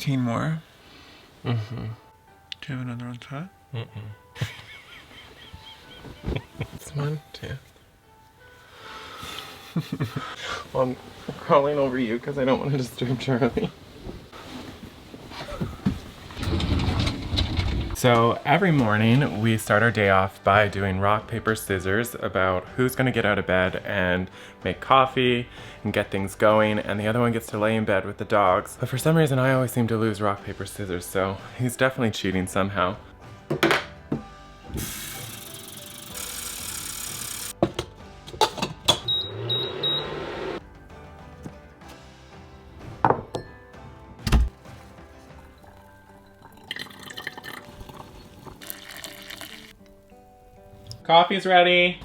18 more. Mm-hmm. Do you have another one, Todd? It's one, two. Well, I'm crawling over you because I don't want to disturb Charlie. So every morning we start our day off by doing rock, paper, scissors about who's gonna get out of bed and make coffee and get things going, and the other one gets to lay in bed with the dogs. But for some reason I always seem to lose rock, paper, scissors, so he's definitely cheating somehow. Coffee's ready.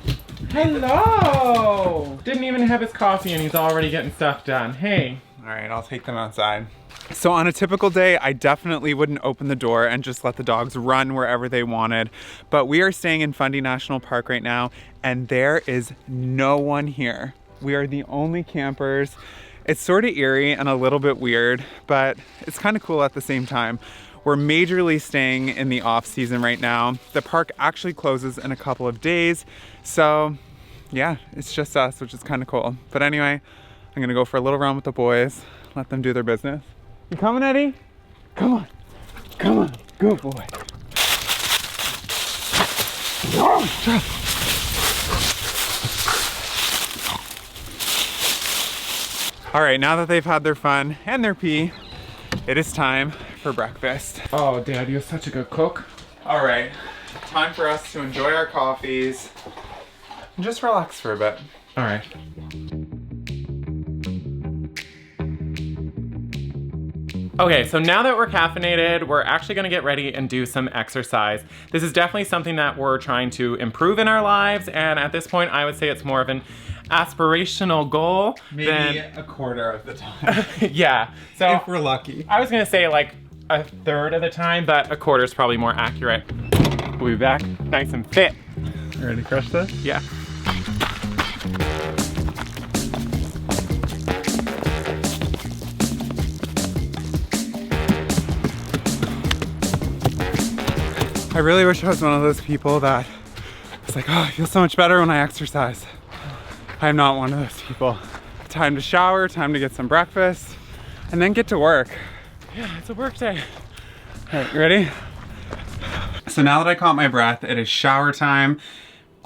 Hello! Didn't even have his coffee and he's already getting stuff done. Hey. All right, I'll take them outside. So on a typical day, I definitely wouldn't open the door and just let the dogs run wherever they wanted. But we are staying in Fundy National Park right now, and there is no one here. We are the only campers. It's sort of eerie and a little bit weird, but it's kind of cool at the same time. We're majorly staying in the off season right now. The park actually closes in a couple of days. So yeah, it's just us, which is kind of cool. But anyway, I'm gonna go for a little run with the boys, let them do their business. You coming, Eddie? Come on, come on, good boy. Oh, all right, now that they've had their fun and their pee, it is time for breakfast. Oh, Dad, you're such a good cook. All right, time for us to enjoy our coffees and just relax for a bit. All right. Okay, so now that we're caffeinated, we're actually gonna get ready and do some exercise. This is definitely something that we're trying to improve in our lives, and at this point, I would say it's more of an aspirational goal. Maybe a quarter of the time. Yeah, so if we're lucky. I was gonna say like a third of the time, but a quarter is probably more accurate. We'll be back nice and fit. You ready to crush this? Yeah. I really wish I was one of those people that was like, oh, I feel so much better when I exercise. I'm not one of those people. Time to shower, time to get some breakfast, and then get to work. Yeah, it's a work day. All right, you ready? So now that I caught my breath, it is shower time.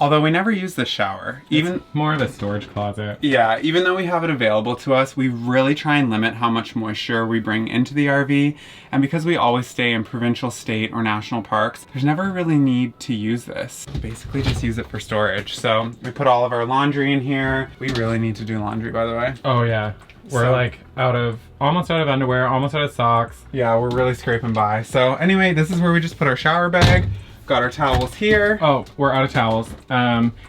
Although we never use the shower. Even more of a storage closet. Yeah, even though we have it available to us, we really try and limit how much moisture we bring into the RV. And because we always stay in provincial, state, or national parks, there's never really need to use this. Basically just use it for storage. So we put all of our laundry in here. We really need to do laundry, by the way. Oh yeah. We're like almost out of underwear, almost out of socks. Yeah, we're really scraping by. So anyway, this is where we just put our shower bag. Got our towels here. Oh, we're out of towels.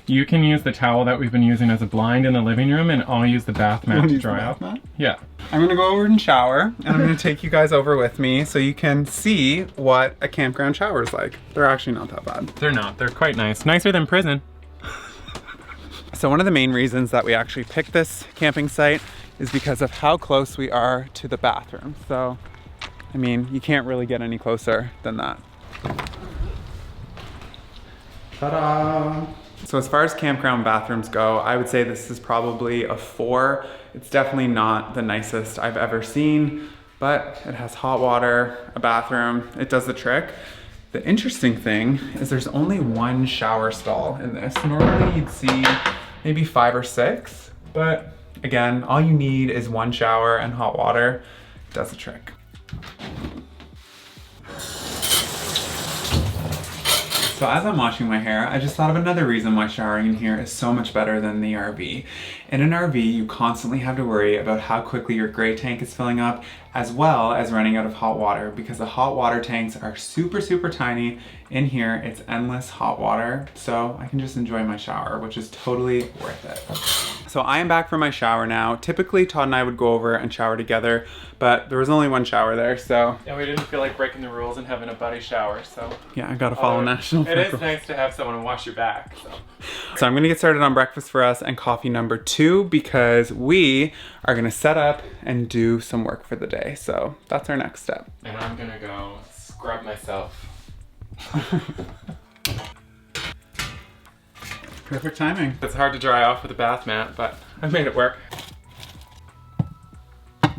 You can use the towel that we've been using as a blind in the living room, and I'll use the bath mat to dry out. Yeah. I'm gonna go over and shower, and I'm gonna take you guys over with me so you can see what a campground shower is like. They're actually not that bad. They're not. They're quite nice. Nicer than prison. So one of the main reasons that we actually picked this camping site is because of how close we are to the bathroom. So, I mean, you can't really get any closer than that. Ta-da! So as far as campground bathrooms go, I would say this is probably a 4. It's definitely not the nicest I've ever seen, but it has hot water, a bathroom, it does the trick. The interesting thing is there's only one shower stall in this. Normally you'd see maybe 5 or 6, but again, all you need is one shower and hot water. It does the trick. So as I'm washing my hair, I just thought of another reason why showering in here is so much better than the RV. In an RV, you constantly have to worry about how quickly your gray tank is filling up, as well as running out of hot water, because the hot water tanks are super, super tiny In here, it's endless hot water, so I can just enjoy my shower, which is totally worth it. So I am back from my shower now. Typically, Todd and I would go over and shower together, but there was only one shower there, so. Yeah, we didn't feel like breaking the rules and having a buddy shower, so. Yeah, I gotta follow national It is nice to have someone to wash your back, so. So I'm gonna get started on breakfast for us and coffee number 2 because we are gonna set up and do some work for the day. So that's our next step. And I'm gonna go scrub myself. Perfect timing. It's hard to dry off with a bath mat, but I made it work.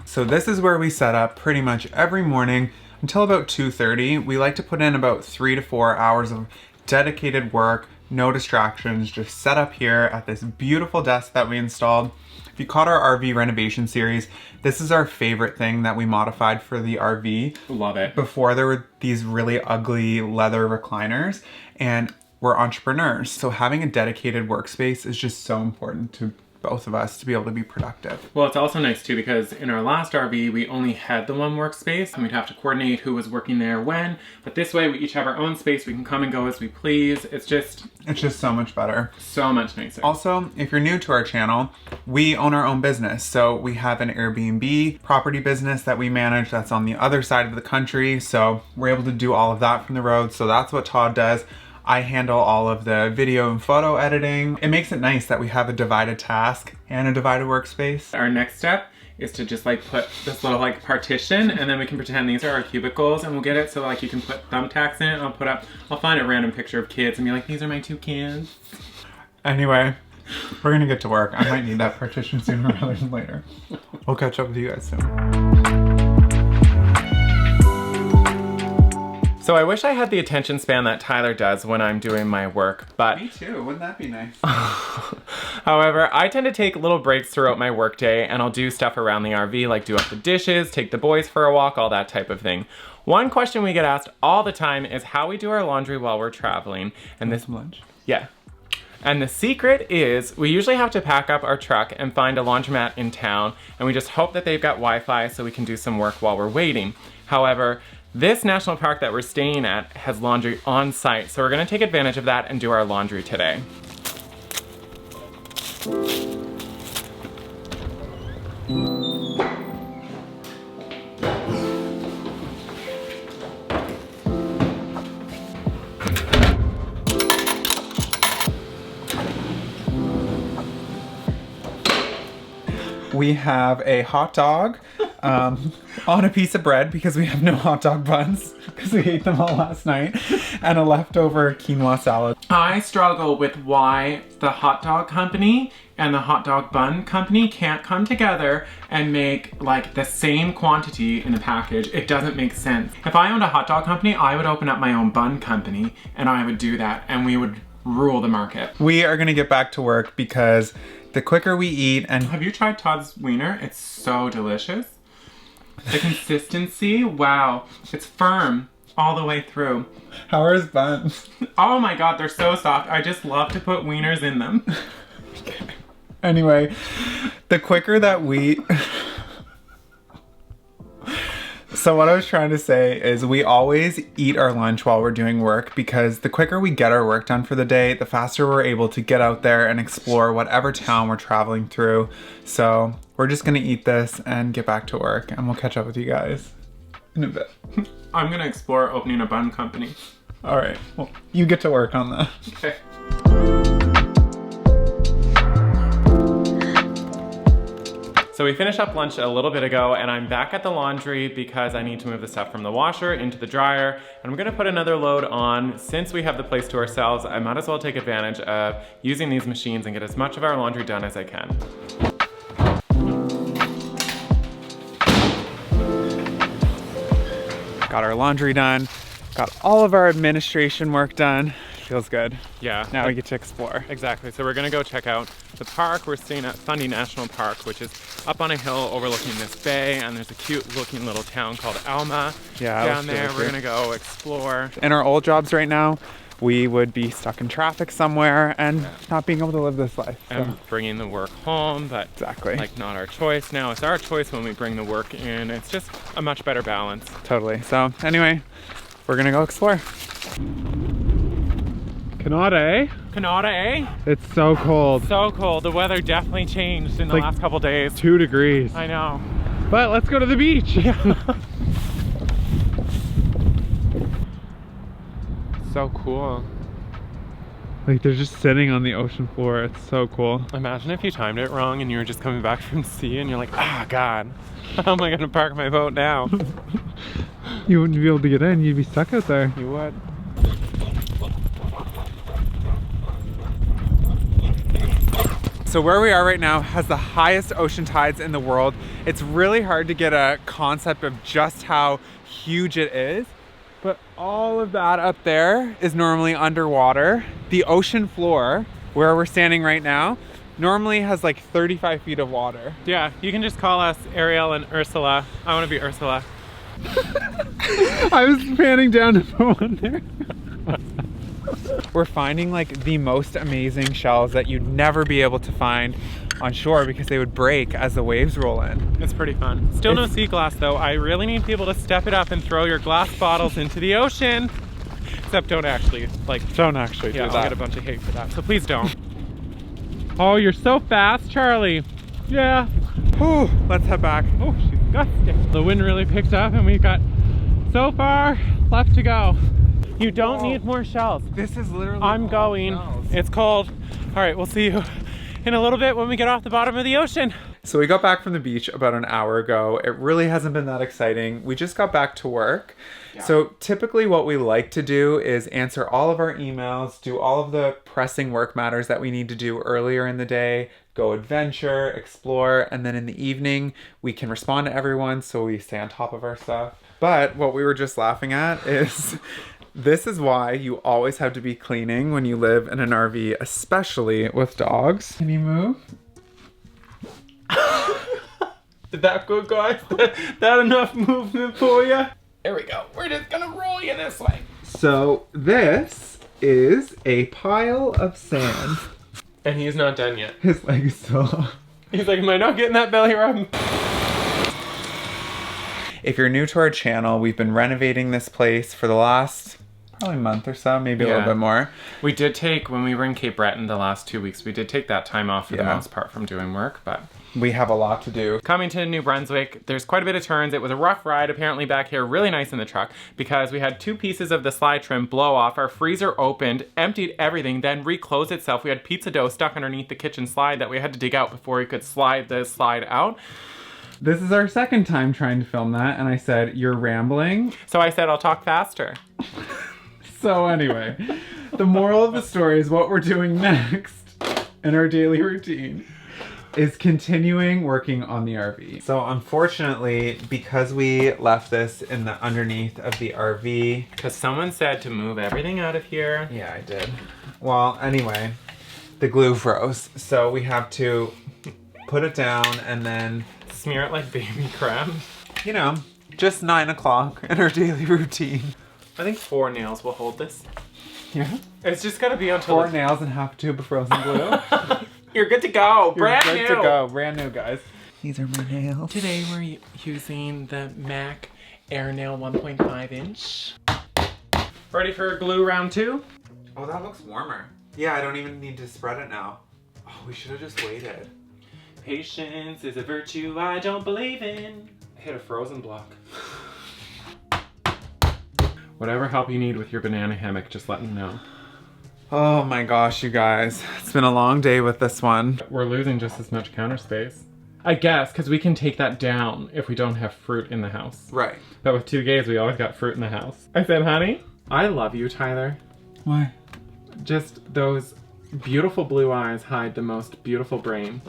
So this is where we set up pretty much every morning until about 2:30. We like to put in about 3 to 4 hours of dedicated work, no distractions, just set up here at this beautiful desk that we installed. If you caught our RV renovation series, this is our favorite thing that we modified for the RV. Love it. Before there were these really ugly leather recliners, and we're entrepreneurs, so having a dedicated workspace is just so important to both of us to be able to be productive. Well, it's also nice too because in our last RV, we only had the one workspace and we'd have to coordinate who was working there when, but this way we each have our own space. We can come and go as we please. It's just so much better. So much nicer. Also, if you're new to our channel, we own our own business. So we have an Airbnb property business that we manage that's on the other side of the country. So we're able to do all of that from the road. So that's what Todd does. I handle all of the video and photo editing. It makes it nice that we have a divided task and a divided workspace. Our next step is to just like put this little like partition and then we can pretend these are our cubicles and we'll get it so like you can put thumbtacks in it. I'll find a random picture of kids and be like, these are my 2 kids. Anyway, we're gonna get to work. I might need that partition sooner rather than later. We'll catch up with you guys soon. So I wish I had the attention span that Tyler does when I'm doing my work, but... Me too, wouldn't that be nice? However, I tend to take little breaks throughout my workday and I'll do stuff around the RV, like do up the dishes, take the boys for a walk, all that type of thing. One question we get asked all the time is how we do our laundry while we're traveling. And this lunch. Yeah. And the secret is we usually have to pack up our truck and find a laundromat in town and we just hope that they've got Wi-Fi so we can do some work while we're waiting. However, this national park that we're staying at has laundry on site, so we're gonna take advantage of that and do our laundry today. We have a hot dog on a piece of bread because we have no hot dog buns because we ate them all last night, and a leftover quinoa salad. I struggle with why the hot dog company and the hot dog bun company can't come together and make like the same quantity in a package. It doesn't make sense. If I owned a hot dog company, I would open up my own bun company and I would do that and we would rule the market. We are gonna get back to work because the quicker we eat and... Have you tried Todd's wiener? It's so delicious. The consistency, wow. It's firm all the way through. How are his buns? Oh my God, they're so soft. I just love to put wieners in them. Okay. Anyway, the quicker that we... So what I was trying to say is we always eat our lunch while we're doing work because the quicker we get our work done for the day, the faster we're able to get out there and explore whatever town we're traveling through. So we're just gonna eat this and get back to work and we'll catch up with you guys in a bit. I'm gonna explore opening a bun company. All right, well, you get to work on that. Okay. So we finished up lunch a little bit ago and I'm back at the laundry because I need to move the stuff from the washer into the dryer. And I'm gonna put another load on. Since we have the place to ourselves, I might as well take advantage of using these machines and get as much of our laundry done as I can. Got our laundry done, got all of our administration work done. Feels good. Yeah. Now we get to explore. Exactly. So we're gonna go check out the park. We're staying at Fundy National Park, which is up on a hill overlooking this bay, and there's a cute looking little town called Alma down there. We're gonna go explore. In our old jobs right now, we would be stuck in traffic somewhere and not being able to live this life. So. And bringing the work home, but exactly, like not our choice. Now it's our choice when we bring the work in. It's just a much better balance. Totally. So anyway, we're gonna go explore. Canada, eh? Canada, eh? It's so cold. So cold. The weather definitely changed in the like last couple days. 2 degrees. I know. But let's go to the beach. So cool. Like they're just sitting on the ocean floor. It's so cool. Imagine if you timed it wrong and you were just coming back from sea and you're like, ah, God, how am I gonna park my boat now? You wouldn't be able to get in. You'd be stuck out there. You would. So where we are right now has the highest ocean tides in the world. It's really hard to get a concept of just how huge it is, but all of that up there is normally underwater. The ocean floor, where we're standing right now, normally has like 35 feet of water. Yeah, you can just call us Ariel and Ursula. I want to be Ursula. I was panning down to put one there. We're finding like the most amazing shells that you'd never be able to find on shore because they would break as the waves roll in. It's pretty fun. Still no sea glass though. I really need people to step it up and throw your glass bottles into the ocean. Except don't actually do that. I'll get a bunch of hate for that. So please don't. Oh, you're so fast, Charlie. Yeah. Whew, let's head back. Oh, she's gusting. The wind really picked up and we've got so far left to go. You don't need more shells. This is literally I'm going. shells. It's cold. All right, we'll see you in a little bit when we get off the bottom of the ocean. So we got back from the beach about an hour ago. It really hasn't been that exciting. We just got back to work. Yeah. So typically what we like to do is answer all of our emails, do all of the pressing work matters that we need to do earlier in the day, go adventure, explore, and then in the evening we can respond to everyone so we stay on top of our stuff. But what we were just laughing at is this is why you always have to be cleaning when you live in an RV, especially with dogs. Can you move? Did that go, guys? That enough movement for you? Here we go. We're just gonna roll you this way. So this is a pile of sand. And he's not done yet. His leg is still off. He's like, am I not getting that belly rub? If you're new to our channel, we've been renovating this place for the last probably month or so, maybe a little bit more. We did take, when we were in Cape Breton the last 2 weeks, we did take that time off for the most part from doing work, but we have a lot to do. Coming to New Brunswick, there's quite a bit of turns. It was a rough ride apparently back here, really nice in the truck, because we had 2 pieces of the slide trim blow off, our freezer opened, emptied everything, then reclosed itself. We had pizza dough stuck underneath the kitchen slide that we had to dig out before we could slide the slide out. This is our second time trying to film that, and I said, you're rambling. So I said, I'll talk faster. So anyway, the moral of the story is what we're doing next in our daily routine is continuing working on the RV. So unfortunately, because we left this in the underneath of the RV. Because someone said to move everything out of here. Yeah, I did. Well, anyway, the glue froze. So we have to put it down and then smear it like baby crab. You know, just 9 o'clock in our daily routine. I think 4 nails will hold this. Yeah. It's just gotta be until 4 nails and half a tube of frozen glue. You're good to go. Brand new. You're good to go. Brand new, guys. These are my nails. Today we're using the MAC Air Nail 1.5 inch. Ready for glue round 2? Oh, that looks warmer. Yeah, I don't even need to spread it now. Oh, we should have just waited. Patience is a virtue I don't believe in. I hit a frozen block. Whatever help you need with your banana hammock, just let me know. Oh my gosh, you guys. It's been a long day with this one. We're losing just as much counter space. I guess, because we can take that down if we don't have fruit in the house. Right. But with 2 gays, we always got fruit in the house. I said, honey, I love you, Tyler. Why? Just those beautiful blue eyes hide the most beautiful brain.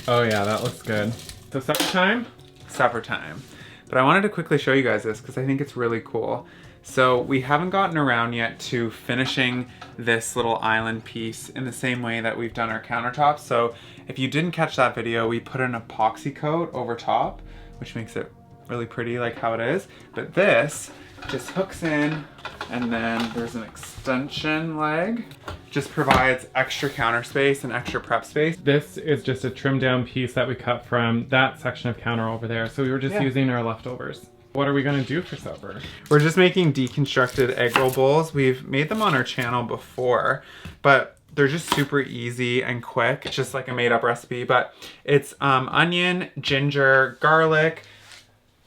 Oh yeah, that looks good. So supper time? Supper time. But I wanted to quickly show you guys this because I think it's really cool. So we haven't gotten around yet to finishing this little island piece in the same way that we've done our countertops. So if you didn't catch that video, we put an epoxy coat over top, which makes it really pretty like how it is. But this just hooks in and then there's an extension leg. Just provides extra counter space and extra prep space. This is just a trimmed down piece that we cut from that section of counter over there. So we were just using our leftovers. What are we gonna do for supper? We're just making deconstructed egg roll bowls. We've made them on our channel before, but they're just super easy and quick. It's just like a made up recipe, but it's onion, ginger, garlic.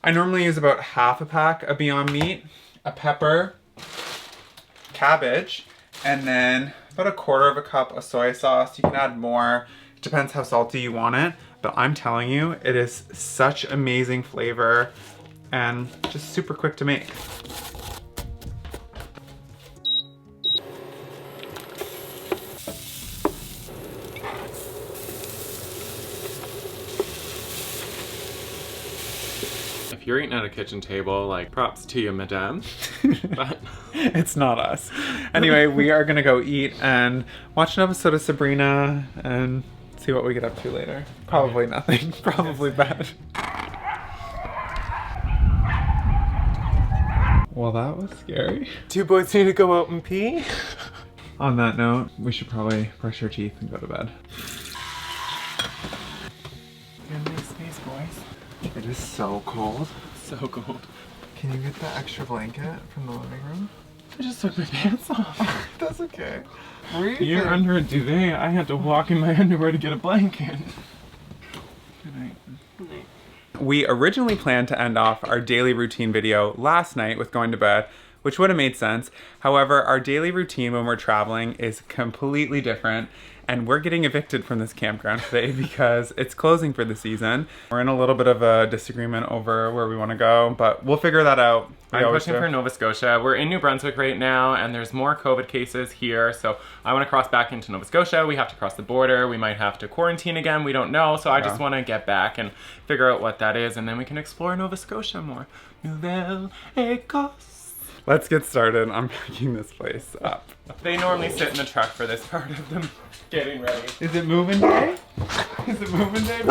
I normally use about half a pack of Beyond Meat, a pepper, cabbage, and then about a quarter of a cup of soy sauce. You can add more. It depends how salty you want it, but I'm telling you, it is such amazing flavor and just super quick to make. If you're eating at a kitchen table, like, props to you, madame. But it's not us. Anyway, we are gonna go eat and watch an episode of Sabrina and see what we get up to later. Probably nothing. Probably bad. Well, that was scary. two boys need to go out and pee. On that note, we should probably brush our teeth and go to bed. You're in a nice space, boys. It is so cold. So cold. Can you get the extra blanket from the living room? I just took my pants off. That's okay. You're under a duvet. I had to walk in my underwear to get a blanket. Good night. Good night. We originally planned to end off our daily routine video last night with going to bed, which would have made sense. However, our daily routine when we're traveling is completely different, and we're getting evicted from this campground today because it's closing for the season. We're in a little bit of a disagreement over where we want to go, but we'll figure that out. I'm pushing for Nova Scotia. We're in New Brunswick right now, and there's more COVID cases here, so I want to cross back into Nova Scotia. We have to cross the border. We might have to quarantine again. We don't know, so I just want to get back and figure out what that is, and then we can explore Nova Scotia more. Nouvelle Écosse. Let's get started. I'm packing this place up. They normally sit in the truck for this part of them getting ready. Is it moving day? Is it moving day?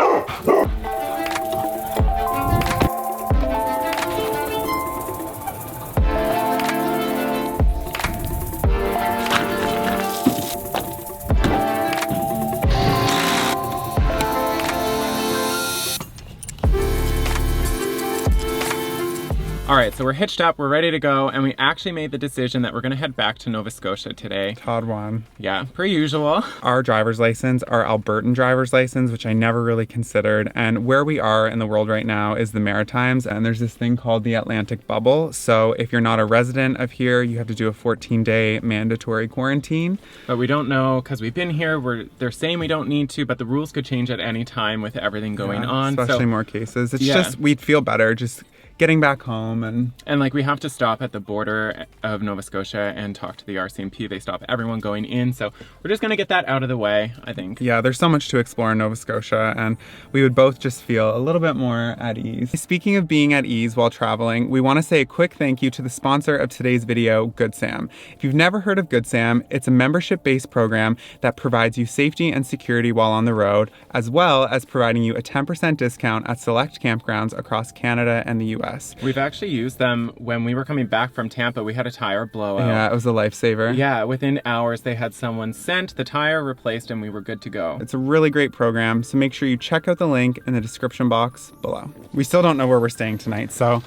All right, so we're hitched up, we're ready to go, and we actually made the decision that we're gonna head back to Nova Scotia today. Todd won. Yeah, per usual. Our driver's license, our Albertan driver's license, which I never really considered, and where we are in the world right now is the Maritimes, and there's this thing called the Atlantic bubble. So if you're not a resident of here, you have to do a 14-day mandatory quarantine. But we don't know, because we've been here, they're saying we don't need to, but the rules could change at any time with everything going on. Especially more cases. It's just, we'd feel better just getting back home and like we have to stop at the border of Nova Scotia and talk to the RCMP. They stop everyone going in, so we're just gonna get that out of the way, I think. Yeah, there's so much to explore in Nova Scotia, and we would both just feel a little bit more at ease. Speaking of being at ease while traveling, we want to say a quick thank you to the sponsor of today's video, Good Sam. If you've never heard of Good Sam, it's a membership-based program that provides you safety and security while on the road, as well as providing you a 10% discount at select campgrounds across Canada and the US. We've actually used them when we were coming back from Tampa. We had a tire blowout. Yeah, it was a lifesaver. Yeah, within hours they had someone sent, the tire replaced, and we were good to go. It's a really great program, so make sure you check out the link in the description box below. We still don't know where we're staying tonight, so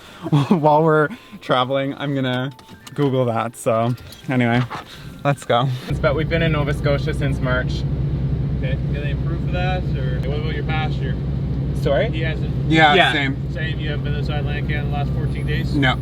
while we're traveling, I'm gonna Google that. So anyway, let's go. But we've been in Nova Scotia since March. Okay, got any proof of that, or what about your passenger? Sorry? He hasn't. Yeah, same. Same. You haven't been inside Land Canada the last 14 days. No.